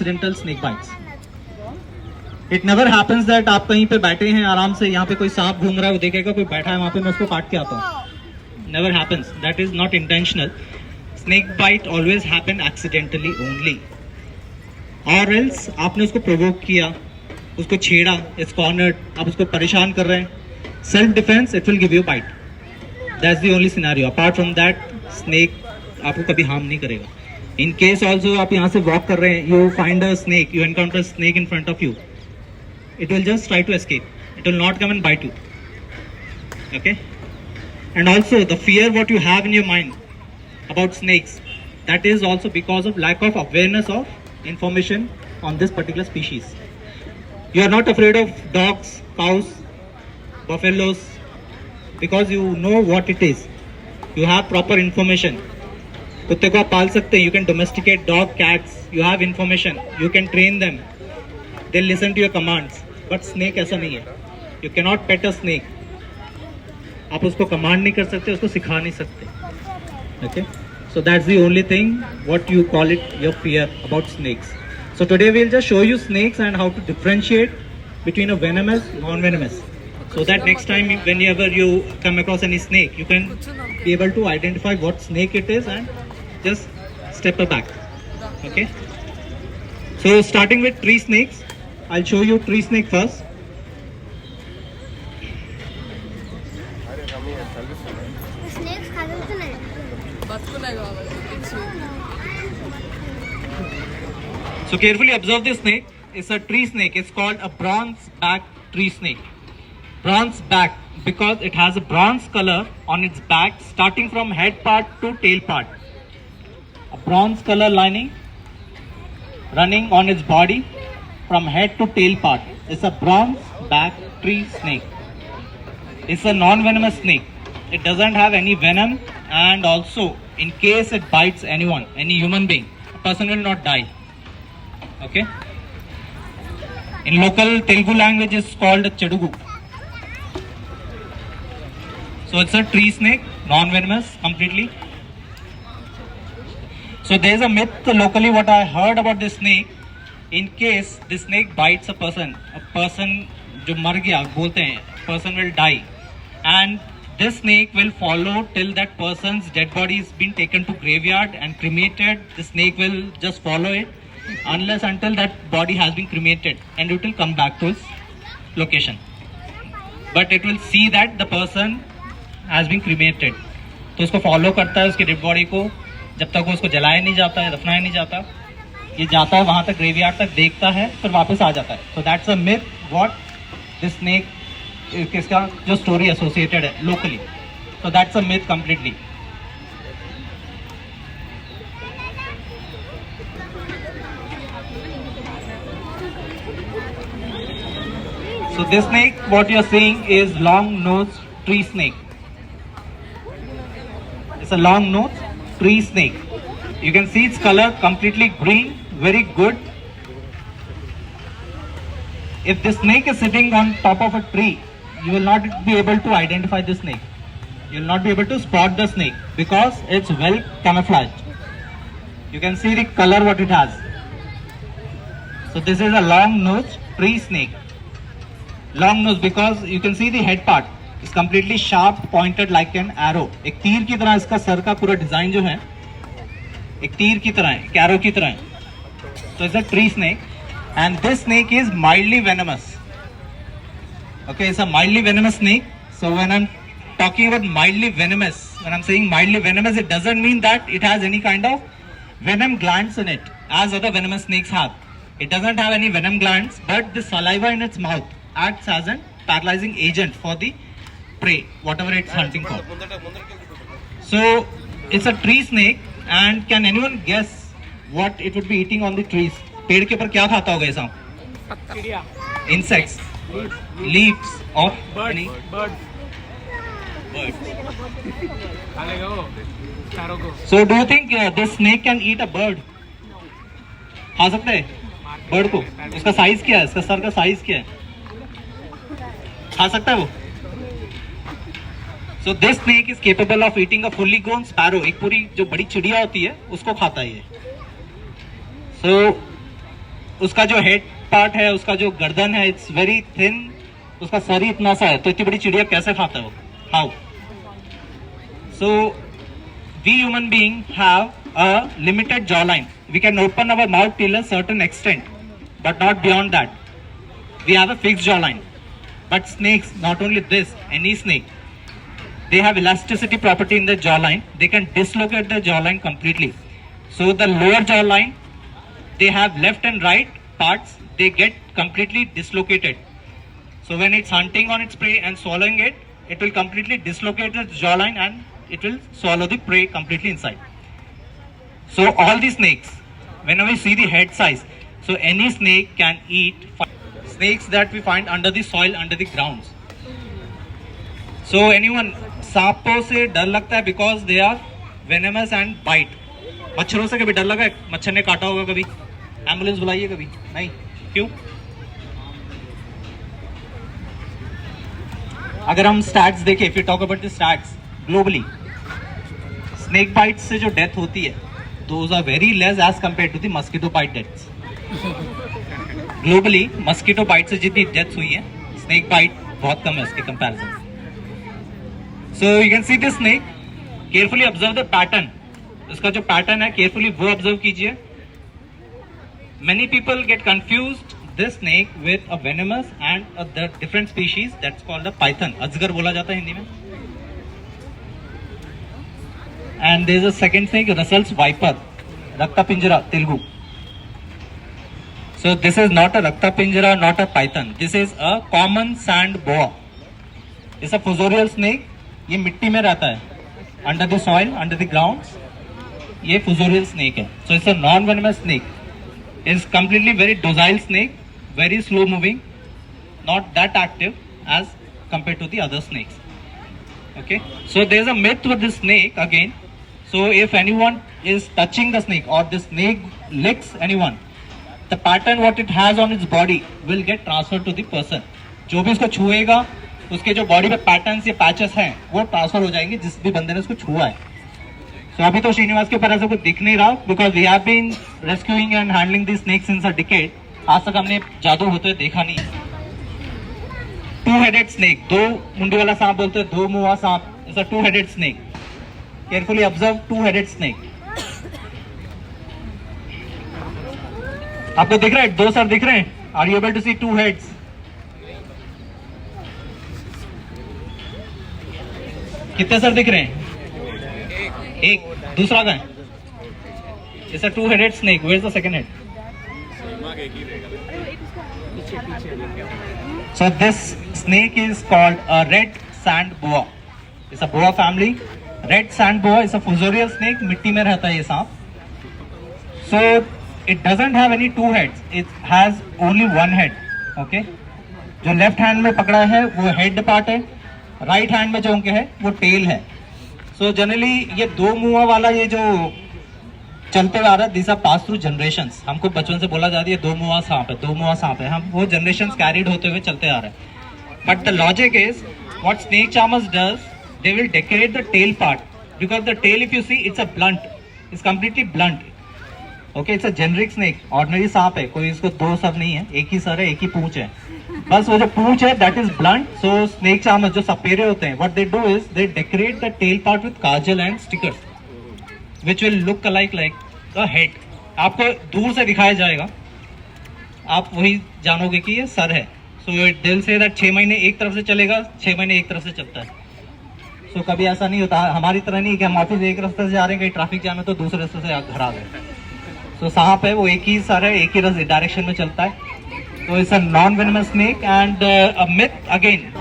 accidental snake bites. It never happens that आप कहीं पे बैठे हैं आराम से, यहाँ पे कोई सांप घूम रहा है, वो देखेगा कोई बैठा है वहाँ पे, मैं उसको काट के आता हूँ. Never happens. That is not intentional. Snake bite always happen accidentally only. Or else आपने उसको provoke किया, उसको छेड़ा, it's cornered, आप उसको परेशान कर रहे हैं. Self defense, it will give you bite. That's the only scenario. Apart from that, snake आपको कभी harm नहीं करेगा. In case also आप यहाँ से walk कर रहे हैं, you find a snake, you encounter a snake in front of you, it will just try to escape. It will not come and bite you. Okay? And also the fear what you have in your mind about snakes, that is also because of lack of awareness of information on this particular species. You are not afraid of dogs, cows, buffaloes, because you know what it is. You have proper information. कुत्ते को आप पाल सकते हैं, you can domesticate dog, cats, you have information, you can train them, they'll listen to your commands. But snake ऐसा नहीं है. You cannot pet a snake. आप उसको command नहीं कर सकते, उसको सिखा नहीं सकते. Okay? So that's the only thing what you call it your fear about snakes. So today we'll just show you snakes and how to differentiate between a venomous, non-venomous. So that next time whenever you come across any snake, you can be able to identify what snake it is and just step back. Okay? So starting with tree snakes, I'll show you tree snake first. So carefully observe this snake. It's a tree snake. It's called a bronze back tree snake. Bronze back because it has a bronze color on its back starting from head part to tail part. A bronze color lining running on its body from head to tail part. It's a bronze back tree snake. It's a non-venomous snake. It doesn't have any venom, and also in case it bites anyone, any human being, a person will not die. Okay? In local Telugu language it's called a chedugu. So it's a tree snake, non-venomous completely. So there's a myth locally what I heard about this snake. In case this snake bites a person जो मर गया बोलते हैं, person will die, and this snake will follow till that person's dead body is been taken to graveyard and cremated. The snake will just follow it unless until that body has been cremated, and it will come back to its location. But it will see that the person has been cremated. तो उसको follow करता है उसकी dead body को, जब तक वो उसको जलाया नहीं जाता है, दफनाया नहीं जाता, ये जाता है वहां तक ग्रेवयार्ड तक, देखता है, फिर वापस आ जाता है. So that's a myth what this snake इसका जो स्टोरी एसोसिएटेड है locally. So that's a myth completely. So this snake what you are seeing is long nose tree snake. It's a long nose tree snake. You can see its color completely green, very good. If the snake is sitting on top of a tree, you will not be able to identify the snake. You will not be able to spot the snake because it's well camouflaged. You can see the color what it has. So this is a long nose tree snake. Long nose because you can see the head part is completely sharp pointed like an arrow. एक तीर की तरह इसका sir का पूरा design जो है एक तीर की तरह है, एक arrow की तरह है. So it's a tree snake, and this snake is mildly venomous. Okay, it's a mildly venomous snake. So when I'm talking about mildly venomous, when I'm saying mildly venomous, it doesn't mean that it has any kind of venom glands in it as other venomous snakes have. It doesn't have any venom glands, but the saliva in its mouth acts as a paralyzing agent for the prey, whatever it's hunting for. So it's a tree snake, and can anyone guess what it would be eating on the trees? पेड़ के ऊपर क्या खाता होगा ऐसा? Insects, leaves of any birds. So do you think this snake can eat a bird? खा सकता है बर्ड को? उसका साइज क्या है? इसका सर का साइज क्या है? खा सकता है वो? So this snake is capable of eating a fully grown sparrow. एक पूरी जो बड़ी चिड़िया होती है उसको खाता है ये. So उसका जो हेड पार्ट है, उसका जो गर्दन है, इट्स वेरी थिन, उसका सर ही इतना सा है, तो इतनी बड़ी चिड़िया कैसे खाता है वो? How? So we human being have a limited jaw line. We can open our mouth till a certain extent, but not beyond that. We have a fixed jaw line. But snakes, not only this, any snake, they have elasticity property in the jawline. They can dislocate the jawline completely. So the lower jawline, they have left and right parts, they get completely dislocated. So when it's hunting on its prey and swallowing it, it will completely dislocate the jawline and it will swallow the prey completely inside. So all the snakes, whenever you see the head size, so any snake can eat snakes that we find under the soil, under the grounds. So anyone, सांपों से डर लगता है because they are venomous and bite. मच्छरों से कभी डर लगा है? मच्छर ने काटा होगा कभी? एम्बुलेंस बुलाइए कभी? नहीं. क्यों? अगर हम स्टैट्स देखें, if we talk about the stats globally, snake bites से जो डेथ होती है, those are very less as compared to the mosquito bite deaths. Globally mosquito bite से जितनी डेथ्स हुई है, स्नेक बाइट बहुत कम है उसके comparison. So you can see this snake. Carefully observe the pattern. उसका जो पैटर्न है केयरफुली वो ऑब्जर्व कीजिए. Many people get confused this snake with a venomous and the different species that's called the python. अजगर बोला जाता है हिंदी में. And there is a second snake, Russell's viper, रक्ता पिंजरा Telugu. So this is not a Rakta Pinjara, not a python. This is a common sand boa. It's a fossorial snake. ये मिट्टी में रहता है, under the soil, under the grounds. ये fossorial snake है. So it's a non-venomous snake. It's completely very docile snake, very slow moving, not that active as compared to the other snakes. Okay. So there's a myth with this snake again. So if anyone is touching the snake or the snake licks anyone, the pattern what it has on its body will get transferred to the person. जो भी इसको छुएगा, उसके जो body पे patterns या patches हैं वो ट्रांसफर हो जाएंगे जिस भी बंदे ने उसको छुआ है. So अभी तो श्रीनिवास के ऊपर ऐसा कुछ दिख नहीं रहा, because we have been rescuing and handling the snakes since a decade. आज तक हमने जादू होते हुए देखा नहीं. टू हेडेड स्नेक, दो मुंडी वाला सांप बोलते हैं, दो मुंहा सांप. It's a two headed snake. Carefully observe two headed snake. आपको दिख रहा है दो सर दिख रहे हैं? Are you able to see two heads? कितने सर दिख रहे हैं? एक. दूसरा कहाँ है? It's a two headed snake. Where is the second head? So this snake is called a red sand boa. It's a boa family. Red sand boa is a fossorial snake. मिट्टी में रहता है ये सांप. सो it doesn't have any two heads, it has only one head. Okay, जो left hand में पकड़ा है वो हेड पार्ट है, राइट हैंड में जो उनके है वो टेल है. सो जनरली ये दो मुंह वाला ये जो चलते हुए आ रहा है, this are pass through generations. हमको बचपन से बोला जाती है दो मुंहा सांप है, दो मुंहा सांप है. हम वो जनरेशंस कैरिड होते हुए चलते आ रहे हैं. But the logic is what snake charmers does, they will decorate the tail part, because the tail if you see it's a blunt, it's completely blunt. Okay, it's a generic snake. Ordinary सांप है, कोई इसको दो sir नहीं है, एक ही sir है, एक ही पूंछ है. बस वो जो पूंछ है that is blunt. So snake charmers जो सपेरे होते हैं, what they do is they decorate the tail part with Kajal and stickers which will look like the head. आपको दूर से दिखाया जाएगा, आप वही जानोगे कि ये सर है. सो इट दिल से दैट 6 महीने एक तरफ से चलेगा, 6 महीने एक तरफ से चलता है. सो कभी ऐसा नहीं होता, हमारी तरह नहीं कि हम ऑफिस एक रास्ते से जा रहे हैं, कहीं ट्रैफिक जाम है तो दूसरे रास्ते से घर आ गए. तो सांप है वो एक ही सर है, एक ही डायरेक्शन में चलता है. तो it's a non venomous snake and a myth again.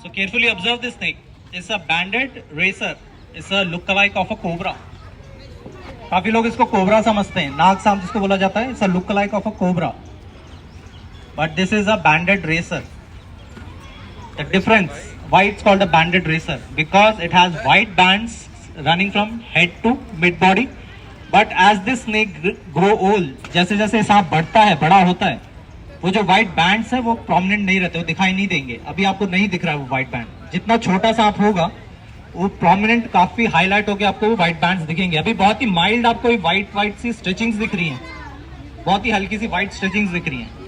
So carefully observe this snake. It's a banded racer. It's a look-alike of a cobra. काफी लोग इसको कोबरा समझते हैं, नाग सांप जिसको बोला जाता है. It's a look-alike of a cobra. But this is a banded racer. The difference, why it's called a banded racer? Because it has white bands running from head to mid body. But as this snake grow old, जैसे जैसे सांप बढ़ता है, बड़ा होता है, वो जो व्हाइट बैंड्स है वो प्रोमिनेंट नहीं रहते, वो दिखाई नहीं देंगे। अभी आपको नहीं दिख रहा है वो व्हाइट बैंड, जितना छोटा सांप होगा वो प्रोमिनेंट काफी हाईलाइट होकर आपको वो व्हाइट बैंड्स दिखेंगे। अभी बहुत ही माइल्ड आपको व्हाइट सी स्ट्रेचिंग्स दिख रही हैं, बहुत ही हल्की सी व्हाइट स्ट्रेचिंग्स दिख रही हैं।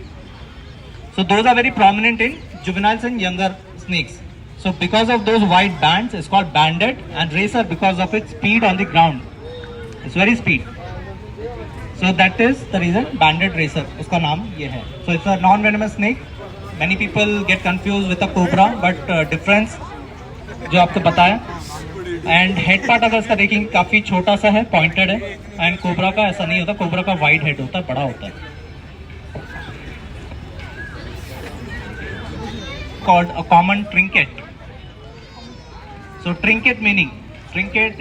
So those are very prominent in juveniles and younger snakes. So because of those white bands, it's called banded, and racer because of its speed on the ground. It's very speed. So that is the reason banded racer. उसका नाम ये है. So it's a non-venomous snake. Many people get confused with a cobra, but difference जो आपको बताया. And head part अगर इसका देखेंगे काफी छोटा सा है, pointed है. And cobra का ऐसा नहीं होता. Cobra का wide head होता है, बड़ा होता है. Called a common trinket. So trinket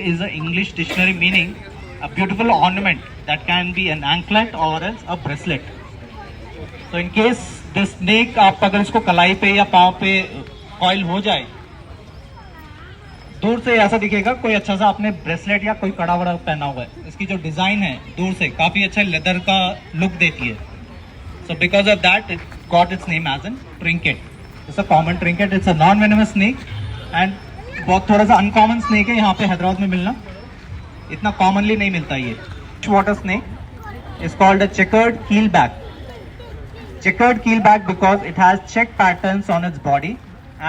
is an English dictionary meaning a beautiful ornament that can be an anklet or else a bracelet. So in case the snake आप अगर इसको कलाई पे या पाँव पे कॉइल हो जाए, दूर से ऐसा दिखेगा कोई अच्छा सा आपने ब्रेसलेट या कोई कड़ा वड़ा पहना हुआ है। इसकी जो डिजाइन है दूर से काफी अच्छा लेदर का लुक देती है। So because of that it got its name as a trinket. It's a common trinket. It's a non-venomous snake and बहुत थोड़ा सा अनकॉमन स्नेक है यहाँ पे हैदराबाद में मिलना, इतना कॉमनली नहीं मिलता ये। Water snake is called a checkered keelback. Checkered keelback because it has check patterns on its body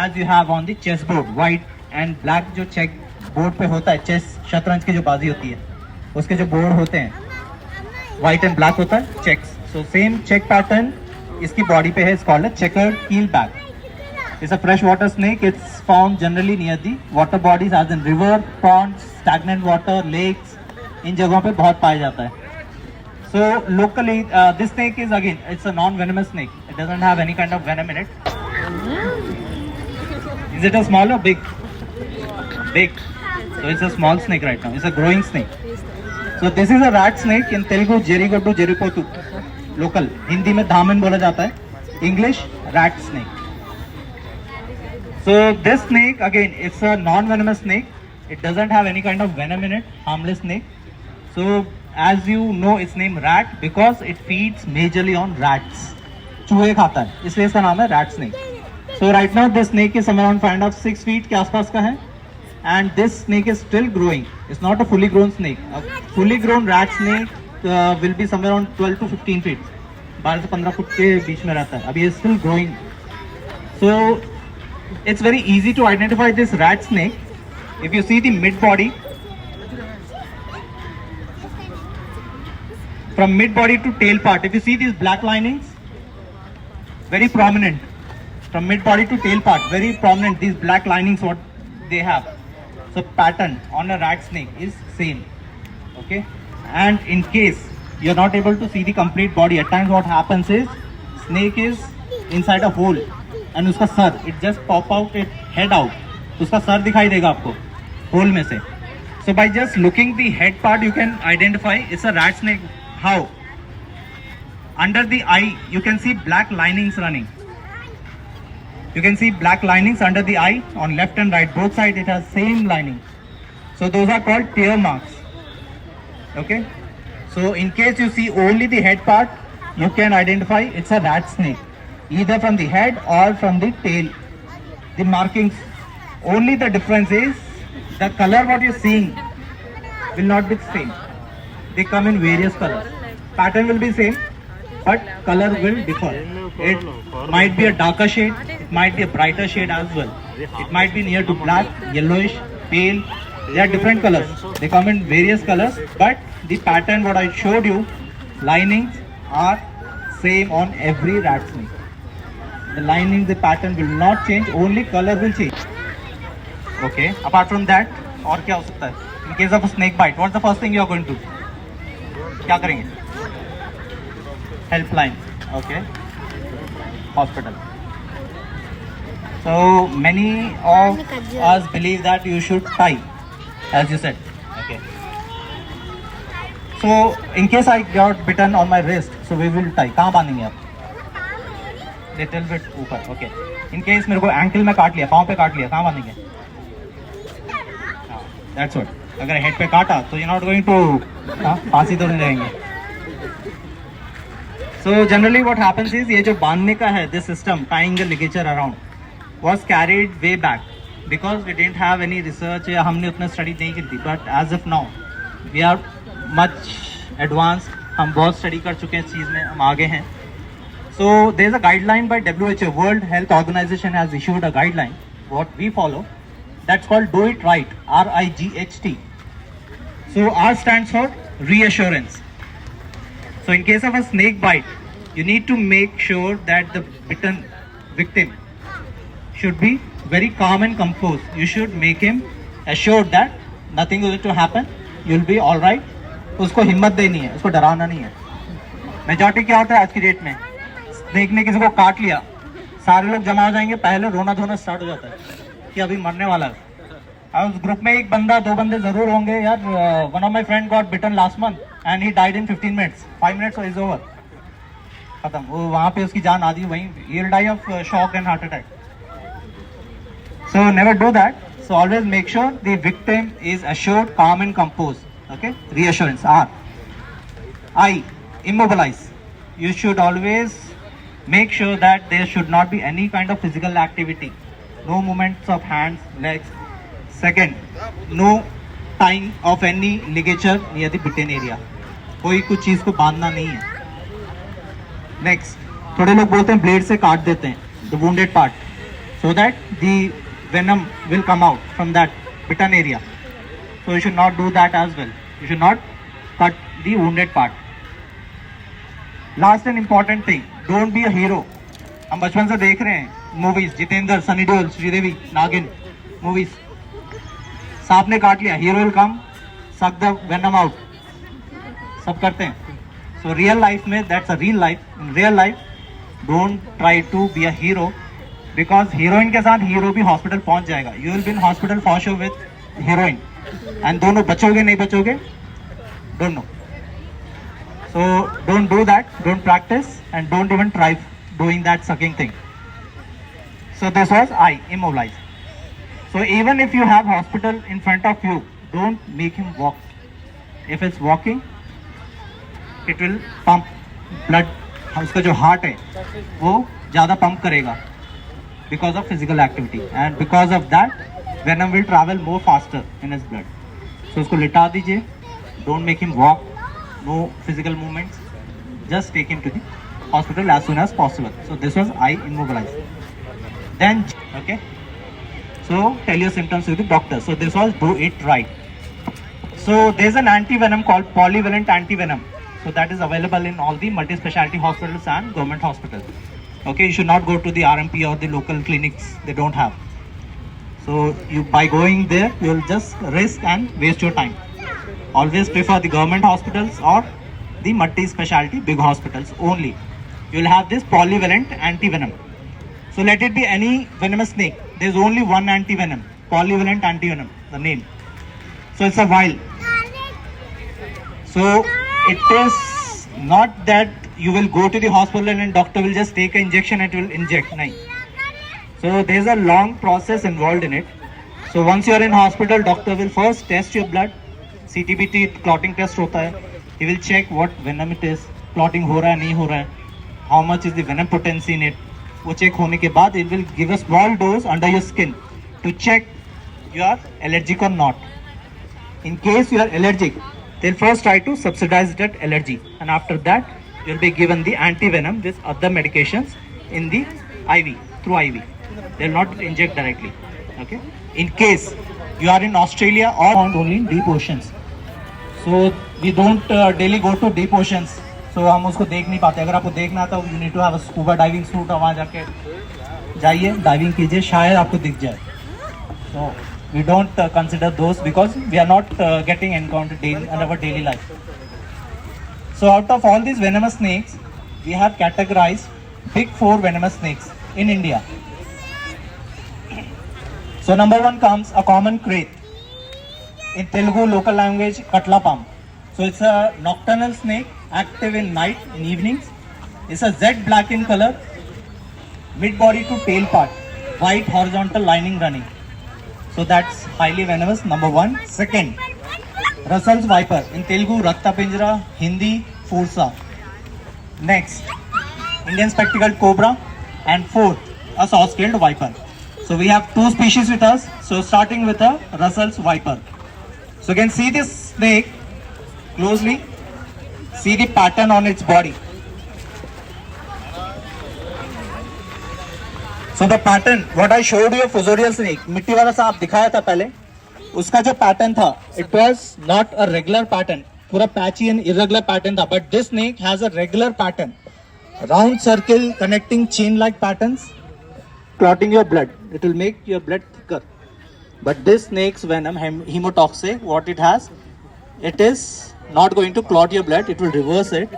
as you have on the chessboard. White and black जो चेक बोर्ड पे होता है, चेस शतरंज की जो बाजी होती है उसके जो बोर्ड होते हैं व्हाइट एंड ब्लैक होता है checks. So same check pattern इसकी बॉडी पे है। It's called a checkered keelback. It's a freshwater snake. It's found generally near the water bodies as in river, ponds, stagnant water, lakes. इन जगहों पे बहुत पाया जाता है। So locally, this snake is again, it's a non-venomous snake. It doesn't have any kind of venom in it. Is it a small or big? Big. So it's a small snake right now. It's a growing snake. So this is a rat snake. In Telugu, Jerigodu, Jeripotu. Local. Hindi में धामन बोला जाता है. English, rat snake. So this snake again, it's a non-venomous snake. It doesn't have any kind of venom in it. Harmless snake. So as you know, its name rat because it feeds majorly on rats. चूहे खाता है, इसलिए इसका नाम है rat snake. So right now this snake is somewhere around 5 to 6 feet के आसपास का है. And this snake is still growing. It's not a fully grown snake. A fully grown rat snake will be somewhere around 12 to 15 feet. 12 से 15 foot के बीच में रहता है. अभी ये still growing. So it's very easy to identify this rat snake. If you see the mid body, from mid body to tail part, if you see these black linings, very prominent. From mid body to tail part, very prominent. These black linings, what they have. So pattern on a rat snake is same. Okay. And in case you're not able to see the complete body, at times what happens is snake is inside a hole. And उसका sir, it just pop out its head out. उसका sir दिखाई देगा आपको whole में से. So by just looking the head part, you can identify it's a rat snake. How? Under the eye, you can see black linings running. You can see black linings under the eye on left and right. Both sides it has same lining. So those are called tear marks. Okay. So in case you see only the head part, you can identify it's a rat snake. Either from the head or from the tail. The markings, only the difference is the color what you're seeing will not be the same. They come in various colors. Pattern will be same, but color will differ. It might be a darker shade, it might be a brighter shade as well. It might be near to black, yellowish, pale. They are different colors. They come in various colors, but the pattern what I showed you, linings are same on every rat snake. The lining, the pattern will not change, only color will change. Okay, apart from that, और क्या हो सकता है? In case of a snake bite, what's the first thing you are going to do? क्या करेंगे? Helpline. Okay. Hospital. So many of us believe that you should tie, as you said. Okay. So in case I got bitten on my wrist, so we will tie. कहाँ बांधेंगे आप? Little bit ऊपर. Okay. In case मेरे को ankle में काट लिया, पाँव पे काट लिया, कहाँ बांधेंगे? That's what. अगर हेड पे काटा तो you're not going to फांसी तो नहीं रहेंगे. So generally what happens is ये जो बांधने का है this system tying the ligature around was carried way back because we didn't have any research या हमने उतना study नहीं की थी, but as of now we are much advanced, हम बहुत study कर चुके हैं इस चीज़ में, हम आगे हैं. So there is a guideline by WHO, World Health Organization has issued a guideline what we follow, that's called Do It Right, RIGHT. So R stands for reassurance. So in case of a snake bite, you need to make sure that the bitten victim should be very calm and composed. You should make him assured that nothing is going to happen, you'll be all right. उसको हिम्मत देनी है, उसको डराना नहीं है. Majority क्या होता है आज की डेट में, स्नेक ने किसी को काट लिया, सारे लोग जमा हो जाएंगे, पहले रोना धोना स्टार्ट हो जाता है कि अभी मरने वाला है. और उस ग्रुप में एक बंदा दो बंदे जरूर होंगे यार. One of my friend got bitten last month and he died in 15 minutes. 5 minutes is over, खत्म. वो वहां पे उसकी जान आधी वहीं, he will die of shock and heart attack. So never do that. So always make sure the victim is assured, calm and composed. Okay, reassurance. R. I, immobilize. You should always make sure that there should not be any kind of physical activity, no movements of hands, legs. Second, no tying of any ligature near the bitten area. कोई कुछ चीज को बांधना नहीं है. Next, थोड़े लोग बोलते हैं ब्लेड से काट देते हैं the wounded part, so that the venom will come out from that bitten area. So you should not do that as well. You should not cut the wounded part. Last and important thing, don't be a hero. हम बचपन से देख रहे हैं movies, Jitendra, Sunny Deol, Sridevi, नागिन movies. सांप ने काट लिया, hero will come, suck the venom out, सब करते हैं. सो रियल लाइफ में that's a real life. In real life don't try to be a hero, because heroine के साथ हीरो भी हॉस्पिटल पहुंच जाएगा. You will be in hospital for sure with heroine, and दोनों बचोगे नहीं बचोगे don't know. So don't do that, don't practice, and don't even try doing that sucking thing. So this was I, immobilize. So even if you have hospital in front of you, don't make him walk. If it's walking, it will pump blood. उसका जो heart है वो ज़्यादा pump करेगा because of physical activity, and because of that venom will travel more faster in his blood. So उसको लिटा दीजिए, don't make him walk. No physical movements, just take him to the hospital as soon as possible. So this was I, immobilize. Then okay, so tell your symptoms to the doctor. So this was Do It Right. So there's an anti-venom called polyvalent anti-venom. So that is available in all the multi-specialty hospitals and government hospitals. Okay, you should not go to the RMP or the local clinics, they don't have. So you, by going there, you will just risk and waste your time. Always prefer the government hospitals or the multi-specialty big hospitals only. You will have this polyvalent anti-venom. So let it be any venomous snake. There is only one anti-venom, polyvalent anti-venom, the name. So it's a vial. So it is not that you will go to the hospital and doctor will just take an injection and it will inject. No. So there is a long process involved in it. So once you are in hospital, doctor will first test your blood. CTBT clotting test होता है. He will check what venom it is, clotting हो रहा है नहीं हो रहा है, how much is the venom potency in it. वो check होने के बाद it will give a small dose under your skin to check you are allergic or not. In case you are allergic, they'll first try to subsidize that allergy, and after that you'll be given the anti-venom with other medications in the IV, through IV. They'll not inject directly. Okay. In case you are in Australia or found only in deep oceans. So we don't daily go to deep oceans. So हम उसको देख नहीं पाते. अगर आपको देखना था, you need to have a scuba diving suit. वहाँ जाके जाइए, diving कीजिए, शायद आपको दिख जाए. So we don't consider those because we are not getting encountered in our daily life. So out of all these venomous snakes, we have categorized big 4 venomous snakes in India. So number 1 comes a common krait. In Telugu local language, Katlapam. So it's a nocturnal snake, active in night, in evenings. It's a jet black in color, mid body to tail part, white horizontal lining running. So that's highly venomous, number 1. Second, Russell's viper. In Telugu, Ratta Pinjara, Hindi, Fursa. Next, Indian spectacled cobra, and fourth, a saw-scaled viper. So we have two species with us. So starting with a Russell's viper. So you can see this snake closely. See the pattern on its body. So the pattern, what I showed you, fusarial snake, मिट्टी वाला सा आप दिखाया था पहले, उसका जो pattern था, it was not a regular pattern, पूरा patchy and irregular pattern था, but this snake has a regular pattern, round circle connecting chain-like patterns, clotting your blood. It will make your blood thicker. But this snake's venom, hemotoxic, what it has, it is not going to clot your blood. It will reverse it,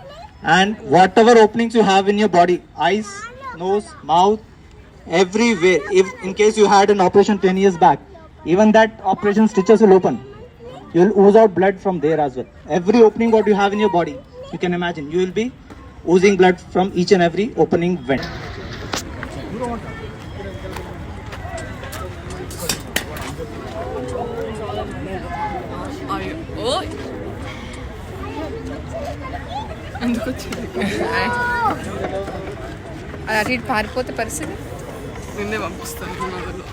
and whatever openings you have in your body, eyes, nose, mouth, everywhere, if in case you had an operation 10 years back, even that operation stitches will open. You will ooze out blood from there as well. Every opening what you have in your body, you can imagine, you will be oozing blood from each and every opening vent. అందుకు అది అటు ఇటు పారిపోతే పరిస్థితి నిన్నే పంపిస్తాను మొదలు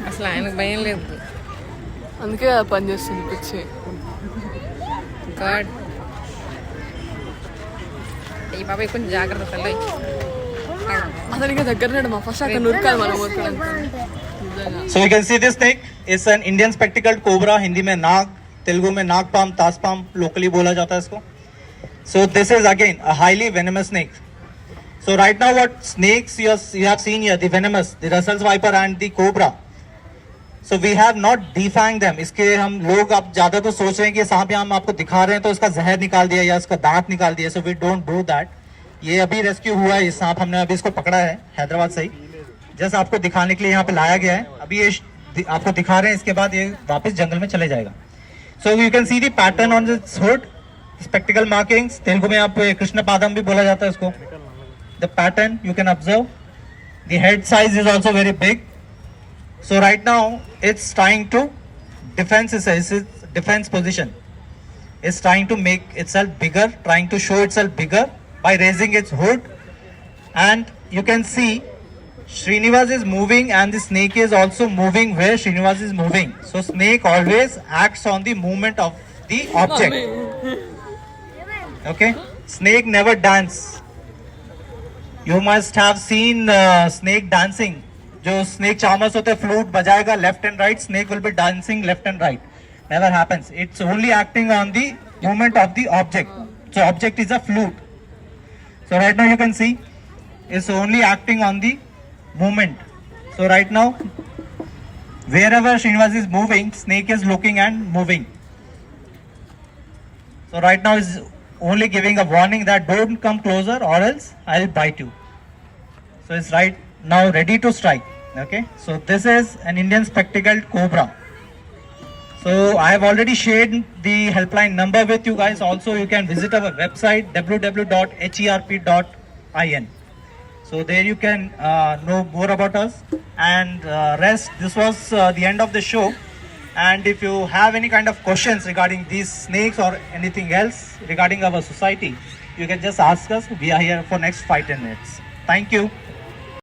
అసలు ఆయనకు భయం లేదు అందుకే పని చేస్తుంది పిచ్చి గాడ్ ఈ బాబాయ్ కొంచెం జాగ్రత్త తల్లి అతనికి దగ్గర మా ఫస్ట్ అక్కడ నురకాలి మనం. So you can see this snake is an Indian spectacled cobra. Hindi में नाग, तेलुगु में नागपाम, तासपाम locally बोला जाता है इसको. So this is again a highly venomous snake. So right now what snakes you have seen here, the venomous, the Russell's viper and the cobra. So we have not defanged them. इसके हम लोग अब ज़्यादा तो सोच रहे हैं कि सांप यहाँ हम आपको दिखा रहे हैं तो इसका जहर निकाल दिया या इसका दांत निकाल दिया. So we don't do that. ये अभी रेस्क्यू हुआ है, ये सांप हमने अभी इसको पकड़ा है हैदराबाद से ही, जस्ट आपको दिखाने के लिए यहाँ पे लाया गया है. अभी ये आपको दिखा रहे हैं, इसके बाद ये वापस जंगल में चले जाएगा. So you can see the pattern on this hood, spectacle markings, Telugu में आप कृष्ण पादम भी बोला जाता है इसको. The pattern you can observe, the head size is also very big. So right now it's trying to defence position, it's trying to make itself bigger, trying to show itself bigger by raising its hood. And you can see Srinivas is moving and the snake is also moving where Srinivas is moving. So snake always acts on the movement of the object. Okay, snake never dance. You must have seen snake dancing. जो snake charmers होते हैं, flute बजाएगा left and right, snake will be dancing left and right. Never happens. It's only acting on the movement of the object. So object is a flute. So right now you can see it's only acting on the movement. So right now wherever Srinivas is moving, snake is looking and moving. So right now is only giving a warning that don't come closer or else I'll bite you. So it's right now ready to strike. Okay, so this is an Indian spectacled cobra. So I have already shared the helpline number with you guys. Also you can visit our website www.herp.in. So there you can know more about us and rest. This was the end of the show, and if you have any kind of questions regarding these snakes or anything else regarding our society, you can just ask us. We are here for next 5-10 minutes. Thank you.